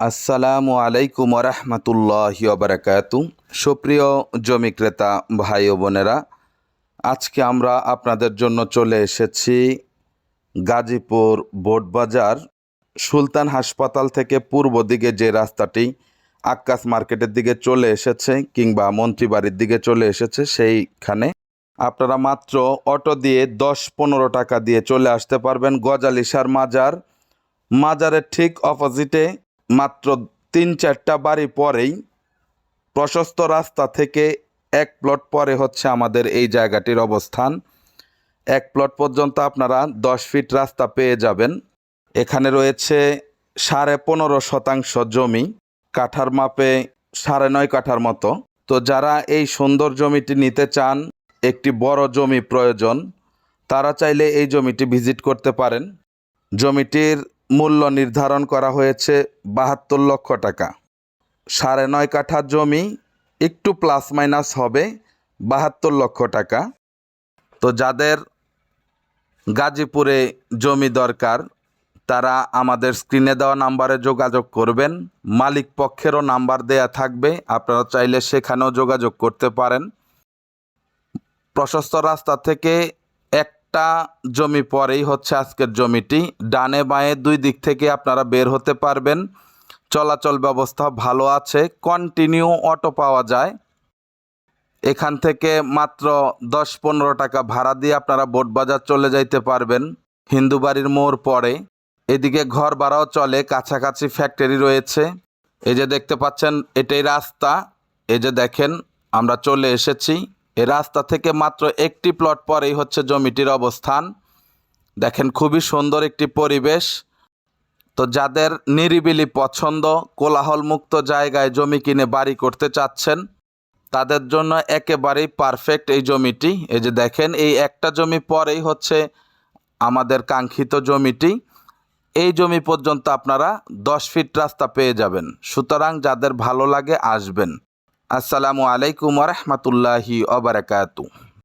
আসসালামু আলাইকুম রহমতুল্লাহি ওবারাকাতু। সুপ্রিয় জমি ক্রেতা ভাই ও বোনেরা, আজকে আমরা আপনাদের জন্য চলে এসেছি গাজীপুর বোটবাজার সুলতান হাসপাতাল থেকে পূর্ব দিকে যে রাস্তাটি আক্কাস মার্কেটের দিকে চলে এসেছে কিংবা মন্ত্রীবাড়ির দিকে চলে এসেছে, সেইখানে আপনারা মাত্র অটো দিয়ে 10-15 টাকা দিয়ে চলে আসতে পারবেন। গজালিশার মাজারের ঠিক অপোজিটে মাত্র 3-4টা বাড়ি পরেই প্রশস্ত রাস্তা থেকে 1 প্লট পরে হচ্ছে আমাদের এই জায়গাটির অবস্থান। 1 প্লট পর্যন্ত আপনারা 10 ফিট রাস্তা পেয়ে যাবেন। এখানে রয়েছে 15.5 শতাংশ জমি, কাঠার মাপে 9.5 কাঠার মতো। তো যারা এই সুন্দর জমিটি নিতে চান, একটি বড় জমি প্রয়োজন, তারা চাইলে এই জমিটি ভিজিট করতে পারেন। জমিটির মূল্য নির্ধারণ করা হয়েছে 72 লক্ষ টাকা। 9.5 কাঠা জমি, একটু প্লাস মাইনাস হবে, 72 লক্ষ টাকা। তো যাদের গাজীপুরে জমি দরকার, তারা আমাদের স্ক্রিনে দেওয়া নাম্বারে যোগাযোগ করবেন। মালিক পক্ষেরও নাম্বার দেয়া থাকবে, আপনারা চাইলে সেখানেও যোগাযোগ করতে পারেন। প্রশস্ত রাস্তা থেকে একটা জমি পরেই হচ্ছে আজকের জমিটি। ডানে বাঁয়ে 2 দিক থেকে আপনারা বের হতে পারবেন। চলাচল ব্যবস্থা ভালো আছে, কন্টিনিউ অটো পাওয়া যায়। এখান থেকে মাত্র 10-15 টাকা ভাড়া দিয়ে আপনারা বোটবাজার চলে যাইতে পারবেন। হিন্দু বাড়ির মোড় পড়ে, এদিকে ঘর ভাড়াও চলে, কাছাকাছি ফ্যাক্টরি রয়েছে। এই যে দেখতে পাচ্ছেন, এটাই রাস্তা। এই যে দেখেন, আমরা চলে এসেছি। এই রাস্তা থেকে মাত্র একটি প্লট পরেই হচ্ছে জমিটির অবস্থান। দেখেন, খুবই সুন্দর একটি পরিবেশ। তো যাদের নিরিবিলি পছন্দ, কোলাহল মুক্ত জায়গায় জমি কিনে বাড়ি করতে চাচ্ছেন, তাদের জন্য একেবারেই পারফেক্ট এই জমিটি। এই যে দেখেন, এই একটা জমি পরেই হচ্ছে আমাদের কাঙ্ক্ষিত জমিটি। এই জমি পর্যন্ত আপনারা 10 ফিট রাস্তা পেয়ে যাবেন। সুতরাং যাদের ভালো লাগে আসবেন। আসসালামু আলাইকুম ওয়া রাহমাতুল্লাহি ওয়া বারাকাতুহু।